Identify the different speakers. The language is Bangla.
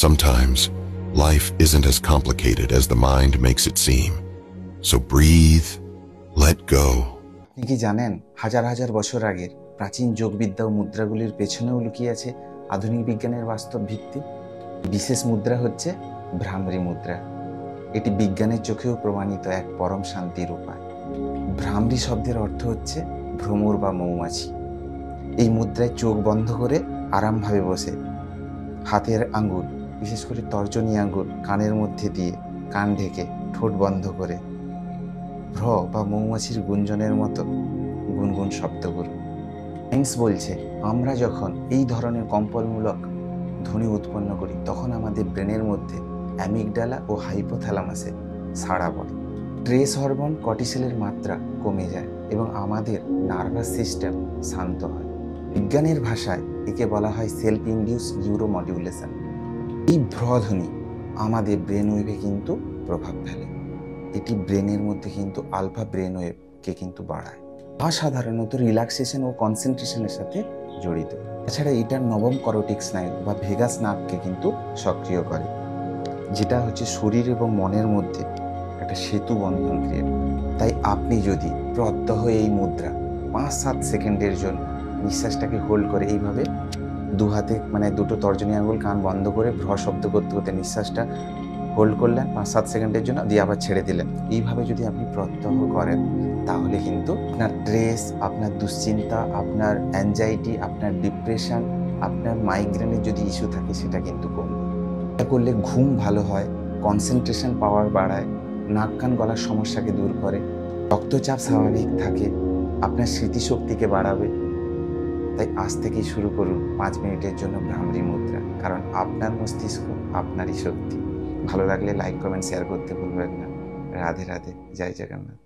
Speaker 1: Sometimes, life isn't as complicated as the mind makes it seem. So breathe, let go.
Speaker 2: আপনি কি জানেন হাজার হাজার বছর আগের প্রাচীন যোগবিদ্যা ও মুদ্রাগুলির পেছনেও লুকিয়ে আছে আধুনিক বিজ্ঞানের বাস্তব ভিত্তি? বিশেষ মুদ্রা হচ্ছে ভ্রামরী মুদ্রা। এটি বিজ্ঞানের চোখেও প্রমাণিত এক পরম শান্তির উপায়। ভ্রামরী শব্দের অর্থ হচ্ছে ভ্রমর বা মৌমাছি। এই মুদ্রায় চোখ বন্ধ করে আরামভাবে বসে হাতের আঙ্গুল, বিশেষ করে তর্জনী আঙ্গুল কানের মধ্যে দিয়ে কান ঢেকে ঠোঁট বন্ধ করে ভ্র বা মৌমাছির গুঞ্জনের মতো গুনগুন শব্দ করুন। সায়েন্স বলছে আমরা যখন এই ধরনের কম্পনমূলক ধ্বনি উৎপন্ন করি তখন আমাদের ব্রেনের মধ্যে অ্যামিগডালা ও হাইপোথ্যালামাসে সাড়া পড়ে। স্ট্রেস হরমোন কর্টিসলের মাত্রা কমে যায় এবং আমাদের নার্ভাস সিস্টেম শান্ত হয়। বিজ্ঞানের ভাষায় একে বলা হয় সেলফ ইনডিউস নিউরোমডুলেশন। এই ভ্রধ্বনি আমাদের ব্রেন ওয়েভে কিন্তু প্রভাব ফেলে। এটি ব্রেনের মধ্যে কিন্তু আলফা ব্রেন ওয়েভকে কিন্তু বাড়ায়। সাধারণত রিল্যাক্সেশন ও কনসেন্ট্রেশনের সাথে জড়িত। এছাড়া এটার নবম করোটিক স্নায়ু বা ভেগাস নার্ভকে কিন্তু সক্রিয় করে, যেটা হচ্ছে শরীর এবং মনের মধ্যে একটা সেতু বন্ধন ক্রিয়েট করে। তাই আপনি যদি প্রত্যহ এই মুদ্রা 5-7 সেকেন্ডের জন্য নিঃশ্বাসটাকে হোল্ড করে এইভাবে দু হাতে দুটো তর্জনী আঙুল কান বন্ধ করে ভ্র শব্দ করতে করতে নিঃশ্বাসটা হোল্ড করলেন 5-7 সেকেন্ডের জন্য, দিয়ে আবার ছেড়ে দিলেন, এইভাবে যদি আপনি প্রত্যহ করেন তাহলে কিন্তু আপনার স্ট্রেস, আপনার দুশ্চিন্তা, আপনার অ্যাংজাইটি, আপনার ডিপ্রেশন, আপনার মাইগ্রেনের যদি ইস্যু থাকে সেটা কিন্তু কমবে। এটা করলে ঘুম ভালো হয়, কনসেন্ট্রেশন পাওয়ার বাড়ায়, নাক কান গলার সমস্যাকে দূর করে, রক্তচাপ স্বাভাবিক থাকে, আপনার স্মৃতিশক্তিকে বাড়াবে। তাই আজ থেকেই শুরু করুন 5 মিনিটের জন্য ভ্রামরী মুদ্রা, কারণ আপনার মস্তিষ্ক আপনারই শক্তি। ভালো লাগলে লাইক, কমেন্ট, শেয়ার করতে ভুলবেন না। রাধে রাধে, জয় জগন্নাথ।